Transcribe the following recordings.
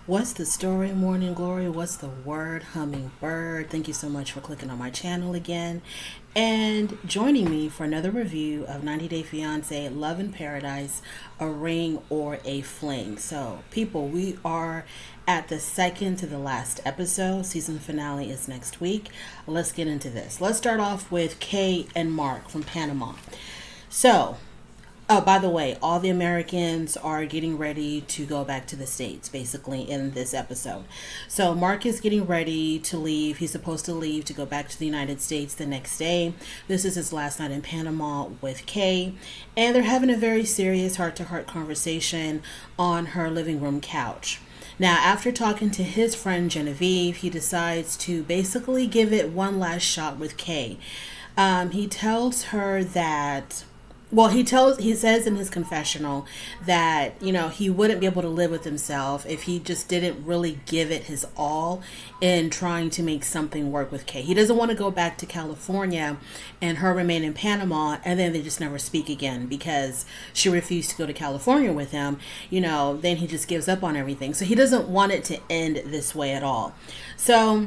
What's the story, Morning Glory? What's the word, Hummingbird? Thank you so much for clicking on my channel again and joining me for another review of 90 Day Fiance Love in Paradise, a ring or a fling. So, people, we are at the second to the last episode. Season finale is next week. Let's get into this. Let's start off with Kay and Mark from Panama. So, oh, by the way, all the Americans are getting ready to go back to the States, basically, in this episode. So, Mark is getting ready to leave. He's supposed to leave to go back to the United States the next day. This is his last night in Panama with Kay. And they're having a very serious heart to heart conversation on her living room couch. Now, after talking to his friend Genevieve, he decides to basically give it one last shot with Kay. He tells her that he says in his confessional that, he wouldn't be able to live with himself if he just didn't really give it his all in trying to make something work with Kay. He doesn't want to go back to California and her remain in Panama and then they just never speak again because she refused to go to California with him. Then he just gives up on everything. So he doesn't want it to end this way at all. So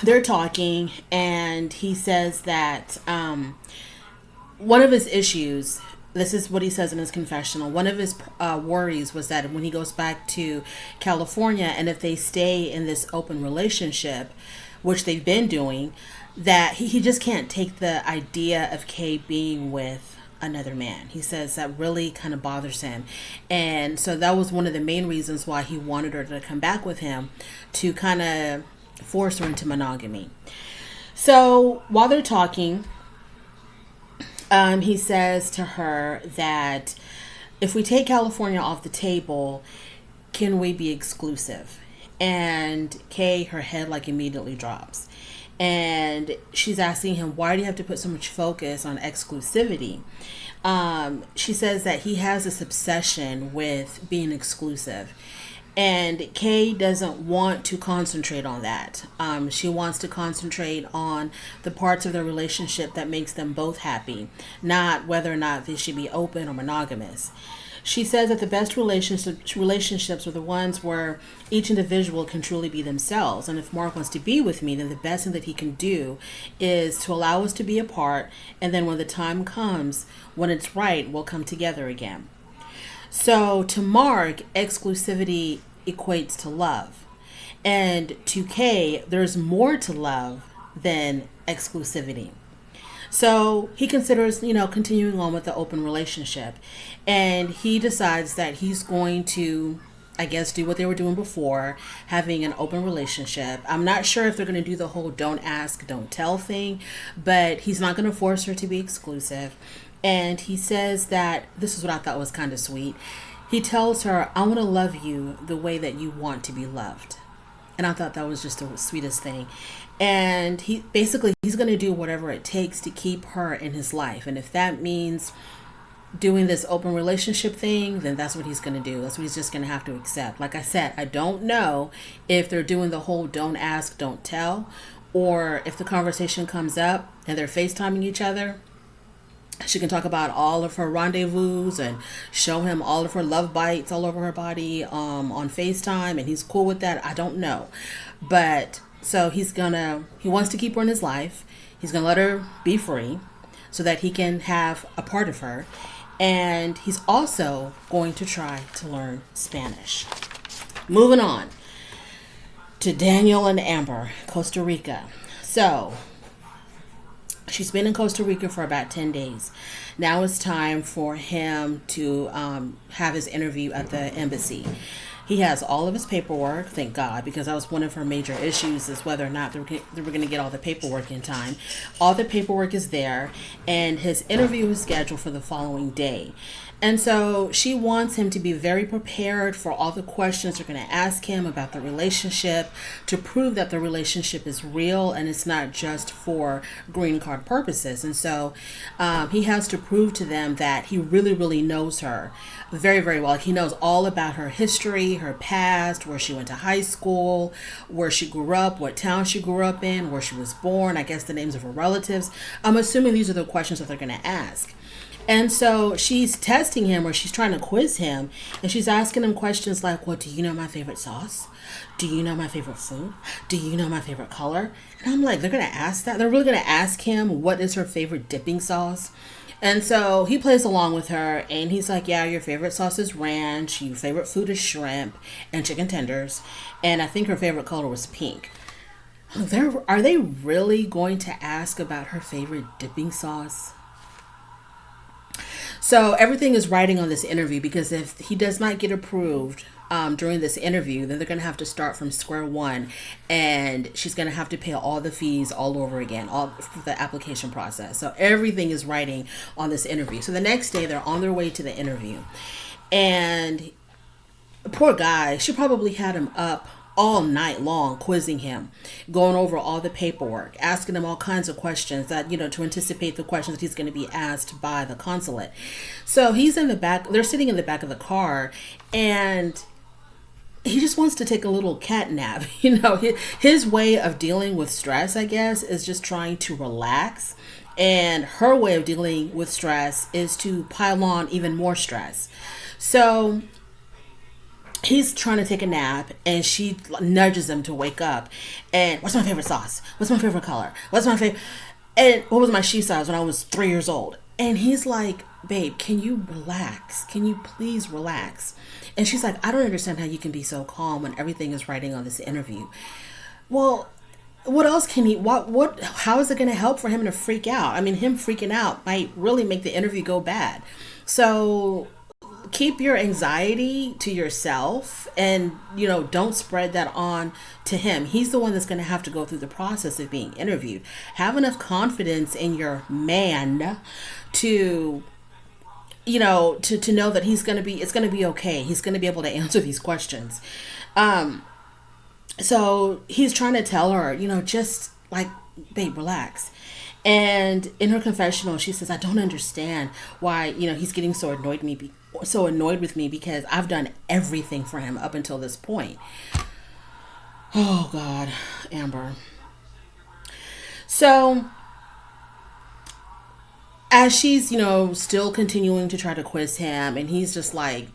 they're talking and he says that, one of his issues, this is what he says in his confessional, one of his worries was that when he goes back to California and if they stay in this open relationship, which they've been doing, that he just can't take the idea of Kay being with another man. He says that really kind of bothers him. And so that was one of the main reasons why he wanted her to come back with him, to kind of force her into monogamy. So while they're talking, he says to her that if we take California off the table, can we be exclusive? And Kay, her head immediately drops. And she's asking him, why do you have to put so much focus on exclusivity? She says that he has this obsession with being exclusive. And Kay doesn't want to concentrate on that. She wants to concentrate on the parts of their relationship that makes them both happy, not whether or not they should be open or monogamous. She says that the best relationships are the ones where each individual can truly be themselves. And if Mark wants to be with me, then the best thing that he can do is to allow us to be apart. And then when the time comes, when it's right, we'll come together again. So to Mark, exclusivity equates to love. And to Kay, there's more to love than exclusivity. So he considers, continuing on with the open relationship. And he decides that he's going to, I guess, do what they were doing before, having an open relationship. I'm not sure if they're going to do the whole don't ask, don't tell thing, but he's not going to force her to be exclusive. And he says that, this is what I thought was kind of sweet. He tells her, I want to love you the way that you want to be loved. And I thought that was just the sweetest thing. And he's going to do whatever it takes to keep her in his life. And if that means doing this open relationship thing, then that's what he's going to do. That's what he's just going to have to accept. Like I said, I don't know if they're doing the whole don't ask, don't tell, or if the conversation comes up and they're FaceTiming each other. She can talk about all of her rendezvous and show him all of her love bites all over her body on FaceTime, and he's cool with that. I don't know. But so he wants to keep her in his life. He's going to let her be free so that he can have a part of her. And he's also going to try to learn Spanish. Moving on to Daniel and Amber, Costa Rica. So she's been in Costa Rica for about 10 days. Now it's time for him to have his interview at the embassy. He has all of his paperwork, thank God, because that was one of her major issues, is whether or not they were going to get all the paperwork in time. All the paperwork is there, and his interview is scheduled for the following day. And so she wants him to be very prepared for all the questions they're going to ask him about the relationship, to prove that the relationship is real and it's not just for green card purposes. And so he has to prove to them that he really, really knows her very, very well. Like, he knows all about her history, her past, where she went to high school, where she grew up, what town she grew up in, where she was born, I guess the names of her relatives. I'm assuming these are the questions that they're going to ask. And so she's testing him, or she's trying to quiz him, and she's asking him questions like, well, do you know my favorite sauce? Do you know my favorite food? Do you know my favorite color? And I'm like, they're going to ask that? They're really going to ask him what is her favorite dipping sauce? And so he plays along with her, and he's like, yeah, your favorite sauce is ranch, your favorite food is shrimp and chicken tenders, and I think her favorite color was pink. Are they really going to ask about her favorite dipping sauce? So everything is riding on this interview, because if he does not get approved during this interview, then they're going to have to start from square one, and she's going to have to pay all the fees all over again, all for the application process. So everything is riding on this interview. So the next day, they're on their way to the interview, and poor guy, she probably had him up all night long quizzing him, going over all the paperwork, asking him all kinds of questions that, to anticipate the questions that he's going to be asked by the consulate. So he's in the back, they're sitting in the back of the car, and he just wants to take a little cat nap. His way of dealing with stress, I guess, is just trying to relax. And her way of dealing with stress is to pile on even more stress. So he's trying to take a nap, and she nudges him to wake up. And what's my favorite sauce? What's my favorite color? What's my favorite? And what was my shoe size when I was 3 years old? And he's like, babe, can you relax? Can you please relax? And she's like, I don't understand how you can be so calm when everything is riding on this interview. Well, what else can he, how is it going to help for him to freak out? I mean, him freaking out might really make the interview go bad. So keep your anxiety to yourself, and don't spread that on to him. He's the one that's going to have to go through the process of being interviewed. Have enough confidence in your man to to know that it's going to be okay. He's going to be able to answer these questions. So he's trying to tell her, just like, babe, relax. And in her confessional, she says, I don't understand why, he's getting so annoyed with me, because I've done everything for him up until this point. Oh God, Amber. So as she's, still continuing to try to quiz him, and he's just like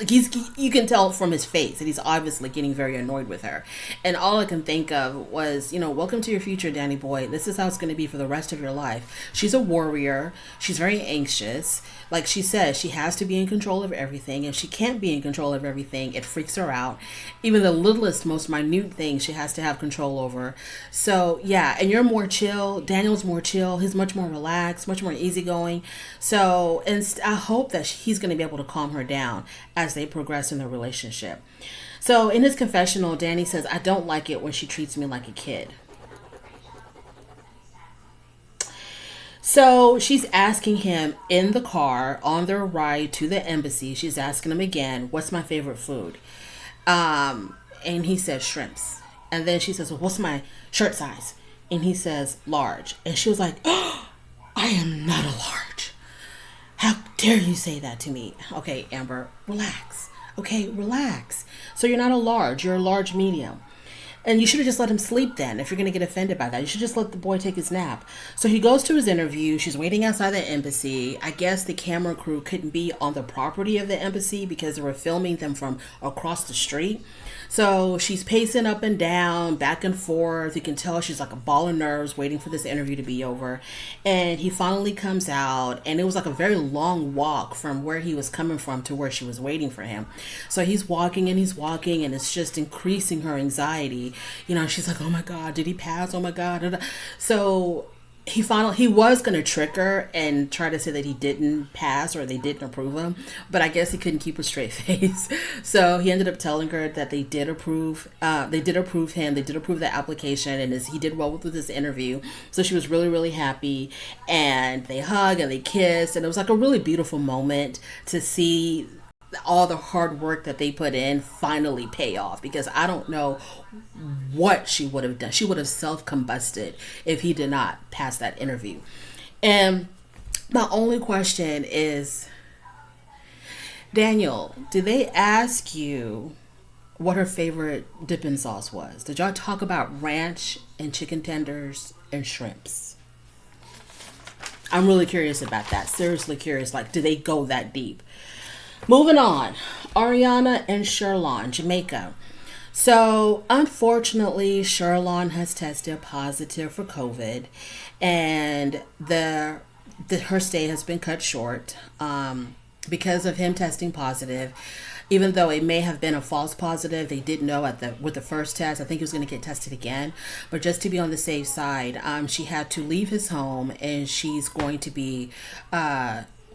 you can tell from his face that he's obviously getting very annoyed with her. And all I can think of was, welcome to your future, Danny boy. This is how it's going to be for the rest of your life. She's a warrior. She's very anxious. Like she says, she has to be in control of everything. If she can't be in control of everything, it freaks her out. Even the littlest, most minute thing she has to have control over. So yeah, and you're more chill. Daniel's more chill. He's much more relaxed, much more easygoing. So, and I hope that he's going to be able to calm her down as they progress in their relationship. So in his confessional, Danny says, I don't like it when she treats me like a kid. So she's asking him in the car on their ride to the embassy. She's asking him again, what's my favorite food? And he says shrimps. And then she says, well, what's my shirt size? And he says large. And she was like, oh, I am not a large. How dare you say that to me? Okay, Amber, relax. Okay, relax. So you're not a large, you're a large medium. And you should have just let him sleep then, if you're going to get offended by that. You should just let the boy take his nap. So he goes to his interview. She's waiting outside the embassy. I guess the camera crew couldn't be on the property of the embassy because they were filming them from across the street. So she's pacing up and down, back and forth. You can tell she's like a ball of nerves waiting for this interview to be over. And he finally comes out, and it was like a very long walk from where he was coming from to where she was waiting for him. So he's walking, and it's just increasing her anxiety. She's like, oh my God, did he pass? Oh my God. So he was going to trick her and try to say that he didn't pass or they didn't approve him, but I guess he couldn't keep a straight face. So he ended up telling her that they did approve him. They did approve the application, and he did well with this interview. So she was really, really happy, and they hug and they kiss, and it was like a really beautiful moment to see all the hard work that they put in finally pay off, because I don't know what she would have done. She would have self-combusted if he did not pass that interview. And my only question is, Daniel, did they ask you what her favorite dipping sauce was? Did y'all talk about ranch and chicken tenders and shrimps? I'm really curious about that. Seriously curious. Like, do they go that deep? Moving on. Ariana and Sherlon, Jamaica. So, unfortunately, Sherlon has tested positive for COVID, and her stay has been cut short because of him testing positive. Even though it may have been a false positive, they didn't know with the first test. I think he was going to get tested again, but just to be on the safe side, she had to leave his home, and she's going to be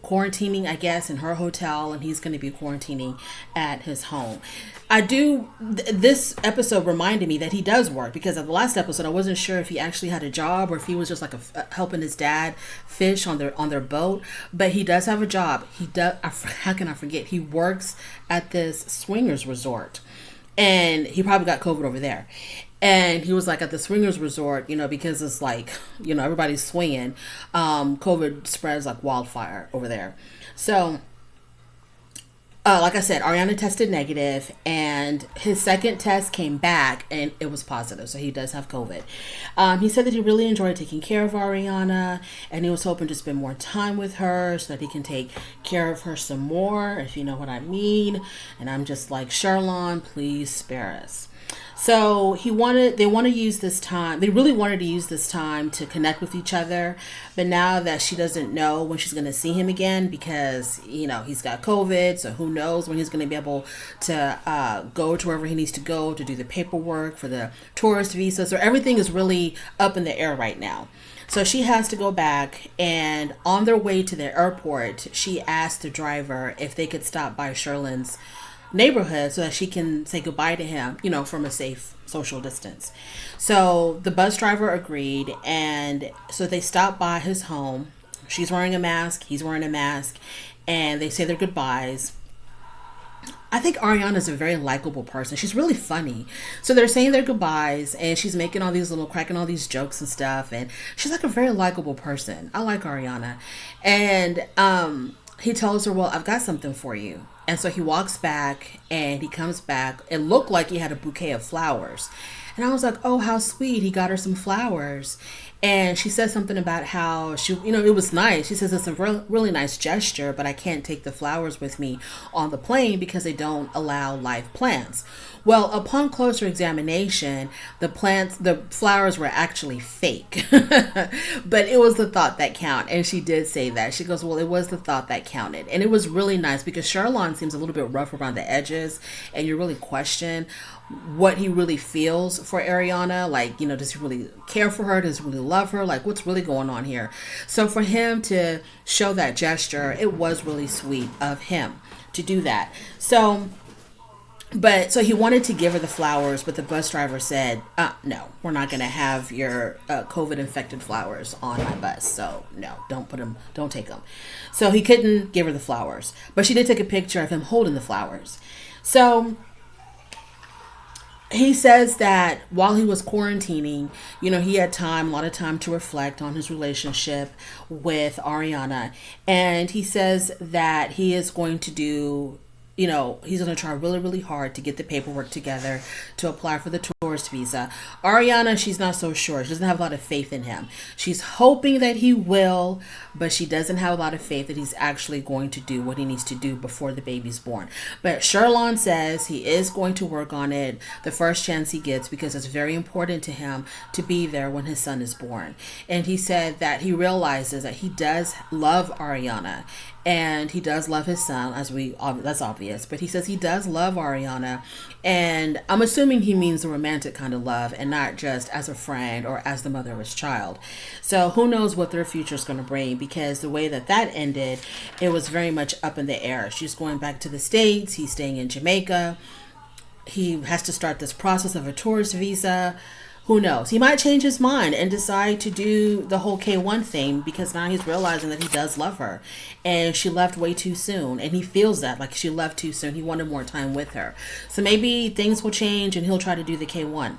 quarantining, I guess, in her hotel, and he's going to be quarantining at his home. This episode reminded me that he does work, because of the last episode, I wasn't sure if he actually had a job or if he was just like helping his dad fish on their boat. But he does have a job. He does. How can I forget? He works at this swingers resort, and he probably got COVID over there. And he was like, at the swingers resort, because it's like, everybody's swinging. COVID spreads like wildfire over there. So, like I said, Ariana tested negative, and his second test came back, and it was positive. So he does have COVID. He said that he really enjoyed taking care of Ariana, and he was hoping to spend more time with her so that he can take care of her some more, if you know what I mean. And I'm just like, Sherlon, please spare us. So they really wanted to use this time to connect with each other. But now that she doesn't know when she's going to see him again, because, he's got COVID, so who knows when he's going to be able to go to wherever he needs to go to do the paperwork for the tourist visa. So everything is really up in the air right now. So she has to go back, and on their way to the airport, she asked the driver if they could stop by Sherlin's neighborhood so that she can say goodbye to him, from a safe social distance. So the bus driver agreed, and so they stopped by his home. She's wearing a mask, he's wearing a mask, and they say their goodbyes. I think Ariana's a very likable person. She's really funny. So they're saying their goodbyes, and she's cracking all these jokes and stuff, and she's like a very likable person. I like Ariana. And he tells her, well, I've got something for you. And so he walks back, and he comes back. It looked like he had a bouquet of flowers. And I was like, oh, how sweet. He got her some flowers. And she said something about how it was nice. She says it's a really nice gesture, but I can't take the flowers with me on the plane because they don't allow live plants. Well, upon closer examination, the flowers were actually fake. But it was the thought that counted. And she did say that. She goes, well, it was the thought that counted. And it was really nice because Sherlon seems a little bit rough around the edges, and you really question what he really feels for Ariana. Like, does he really care for her? Does he really love her? Like, what's really going on here? So for him to show that gesture, it was really sweet of him to do that. So he wanted to give her the flowers, but the bus driver said, no, we're not going to have your COVID infected flowers on my bus. So no, don't take them. So he couldn't give her the flowers, but she did take a picture of him holding the flowers. So he says that while he was quarantining, he had a lot of time to reflect on his relationship with Ariana. And he says that he is going to do, he's going to try really, really hard to get the paperwork together to apply for the tourist visa. Ariana, she's not so sure. She doesn't have a lot of faith in him. She's hoping that he will, but she doesn't have a lot of faith that he's actually going to do what he needs to do before the baby's born. But Sherlon says he is going to work on it the first chance he gets, because it's very important to him to be there when his son is born. And he said that he realizes that he does love Ariana, and he does love his son, that's obvious, but he says he does love Ariana, and I'm assuming he means the romantic kind of love and not just as a friend or as the mother of his child. So who knows what their future is going to bring, because the way that ended, it was very much up in the air. She's going back to the States, he's staying in Jamaica, he has to start this process of a tourist visa. Who knows? He might change his mind and decide to do the whole K1 thing, because now he's realizing that he does love her, and she left way too soon, and he feels that like she left too soon. He wanted more time with her. So maybe things will change and he'll try to do the K1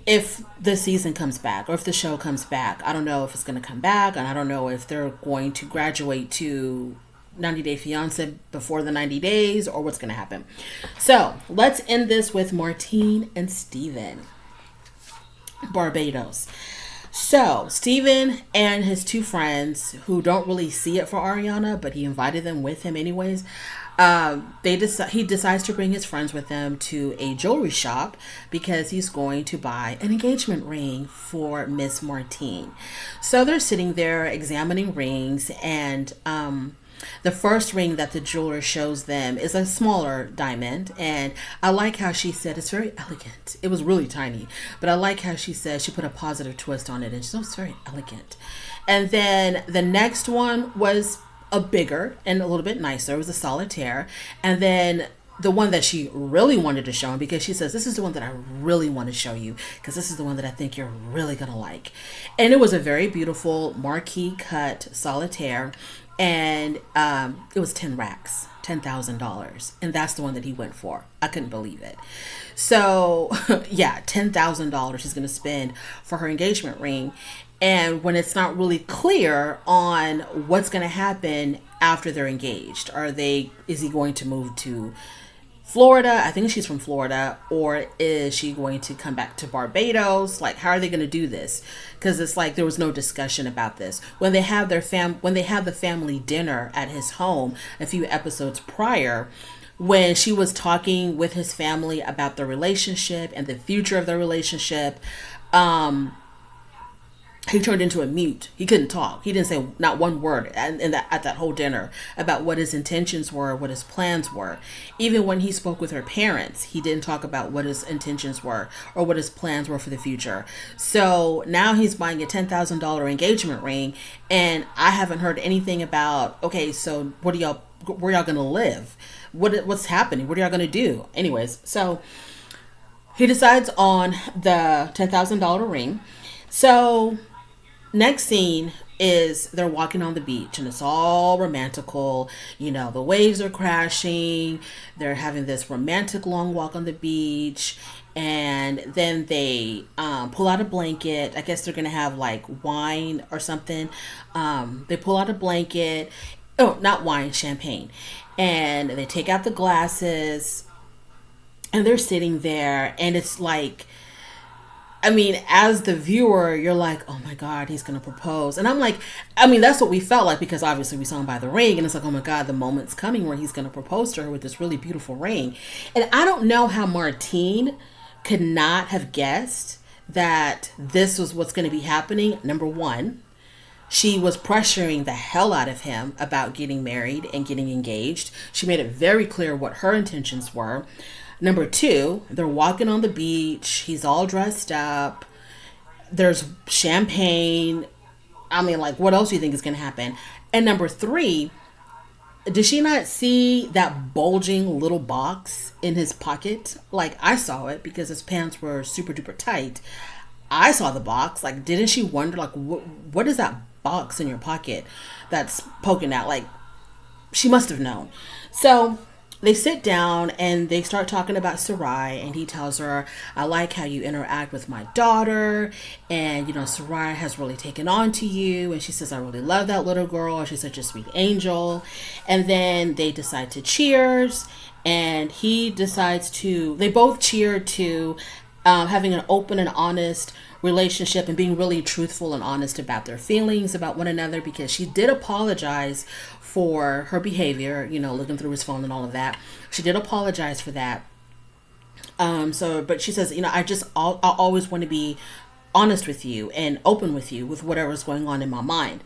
if the season comes back, or if the show comes back. I don't know if it's going to come back, and I don't know if they're going to graduate to 90 Day Fiance before the 90 days, or what's going to happen. So let's end this with Martine and Steven. Barbados. So, Steven and his two friends, who don't really see it for Ariana, but he invited them with him anyways, he decides to bring his friends with him to a jewelry shop because he's going to buy an engagement ring for Miss Martine. So they're sitting there examining rings, and the first ring that the jeweler shows them is a smaller diamond. And I like how she said it's very elegant. It was really tiny, but I like how she said she put a positive twist on it, and she said it's very elegant. And then the next one was a bigger and a little bit nicer. It was a solitaire. And then the one that she really wanted to show him, because she says, this is the one that I really want to show you, because this is the one that I think you're really going to like. And it was a very beautiful marquee cut solitaire. And it was 10 racks, $10,000. And that's the one that he went for. I couldn't believe it. So yeah, $10,000 she's going to spend for her engagement ring. And when it's not really clear on what's going to happen after they're engaged, is he going to move to Florida? I think she's from Florida. Or is she going to come back to Barbados? Like, how are they going to do this? Because it's like there was no discussion about this. When they have the family dinner at his home a few episodes prior, when she was talking with his family about the relationship and the future of the relationship, he turned into a mute. He couldn't talk. He didn't say not one word at that whole dinner about what his intentions were, what his plans were. Even when he spoke with her parents, he didn't talk about what his intentions were or what his plans were for the future. So now he's buying a $10,000 engagement ring, and I haven't heard anything about, okay, so where y'all going to live? What's happening? What are y'all going to do? Anyways, so he decides on the $10,000 ring. So next scene is they're walking on the beach, and it's all romantical. You know, the waves are crashing. They're having this romantic long walk on the beach. And then they pull out a blanket. I guess they're going to have like wine or something. They pull out a blanket. Oh, not wine, champagne. And they take out the glasses, and they're sitting there, and it's like, I mean, as the viewer, you're like, oh my God, he's going to propose. And I'm like, I mean, that's what we felt like, because obviously we saw him by the ring, and it's like, oh my God, the moment's coming where he's going to propose to her with this really beautiful ring. And I don't know how Martine could not have guessed that this was what's going to be happening. Number one, she was pressuring the hell out of him about getting married and getting engaged. She made it very clear what her intentions were. Number two, they're walking on the beach. He's all dressed up. There's champagne. I mean, like, what else do you think is going to happen? And number three, did she not see that bulging little box in his pocket? Like, I saw it because his pants were super duper tight. I saw the box. Like, didn't she wonder, like, what is that box in your pocket that's poking out? Like, she must have known. So they sit down and they start talking about Sarai, and he tells her, I like how you interact with my daughter, and you know, Sarai has really taken on to you. And she says, I really love that little girl. She's such a sweet angel. And then they decide to cheers, and they both cheer to having an open and honest relationship and being really truthful and honest about their feelings about one another, because she did apologize for her behavior, you know, looking through his phone and all of that. She did apologize for that. But she says, you know, I always want to be honest with you and open with you with whatever's going on in my mind.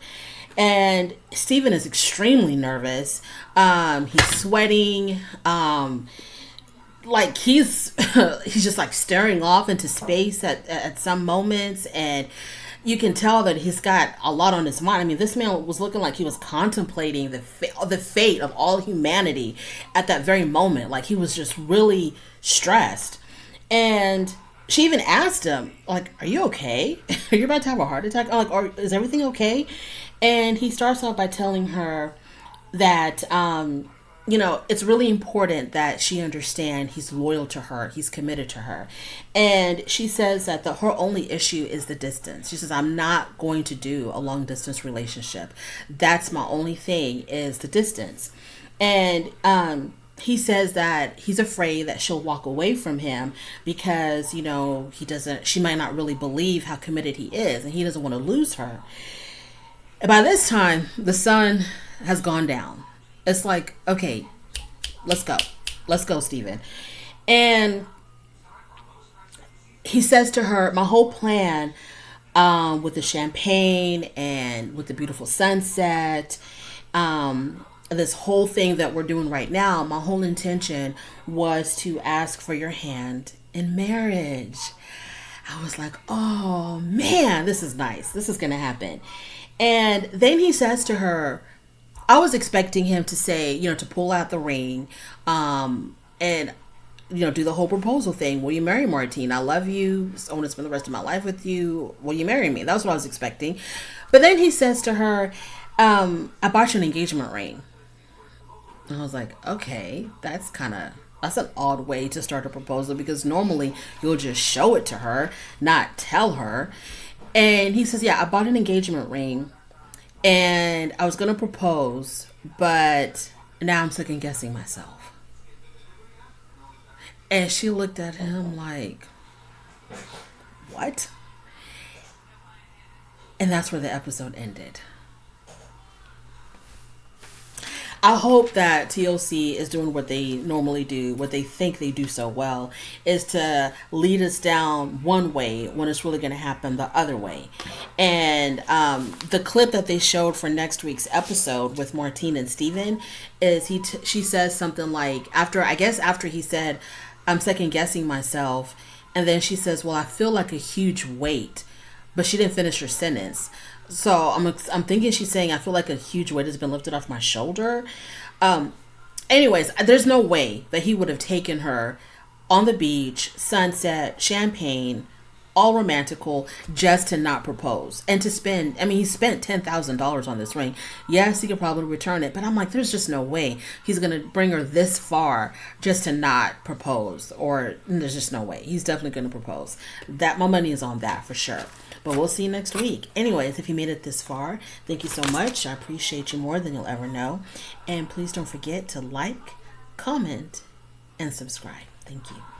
And Steven is extremely nervous. He's sweating. Like he's just like staring off into space at some moments, and you can tell that he's got a lot on his mind. I mean, this man was looking like he was contemplating the fate of all humanity at that very moment. Like, he was just really stressed. And she even asked him, like, are you okay? Are you about to have a heart attack? Or is everything okay? And he starts off by telling her that, you know, it's really important that she understand he's loyal to her. He's committed to her. And she says that her only issue is the distance. She says, I'm not going to do a long distance relationship. That's my only thing, is the distance. And he says that he's afraid that she'll walk away from him because, she might not really believe how committed he is, and he doesn't want to lose her. And by this time, the sun has gone down. It's like, okay, let's go. Let's go, Steven. And he says to her, my whole plan, with the champagne and with the beautiful sunset, this whole thing that we're doing right now, my whole intention was to ask for your hand in marriage. I was like, oh man, this is nice. This is going to happen. And then he says to her, I was expecting him to say, to pull out the ring, and do the whole proposal thing. Will you marry Martine? I love you. I want to spend the rest of my life with you. Will you marry me? That's what I was expecting. But then he says to her, I bought you an engagement ring. And I was like, okay, that's an odd way to start a proposal, because normally you'll just show it to her, not tell her. And he says, yeah, I bought an engagement ring and I was going to propose, but now I'm second guessing myself. And she looked at him like, what? And that's where the episode ended. I hope that TLC is doing what they normally do, what they think they do so well, is to lead us down one way when it's really going to happen the other way. And the clip that they showed for next week's episode with Martine and Steven is she says something like, after he said, I'm second guessing myself, and then she says, well, I feel like a huge weight, but she didn't finish her sentence. So I'm thinking she's saying, I feel like a huge weight has been lifted off my shoulder. Anyways, there's no way that he would have taken her on the beach, sunset, champagne, all romantical, just to not propose and to spend. He spent $10,000 on this ring. Yes, he could probably return it, but I'm like, there's just no way he's going to bring her this far just to not propose, or there's just no way. He's definitely going to propose. That, my money is on that for sure. But we'll see you next week. Anyways, if you made it this far, thank you so much. I appreciate you more than you'll ever know. And please don't forget to like, comment, and subscribe. Thank you.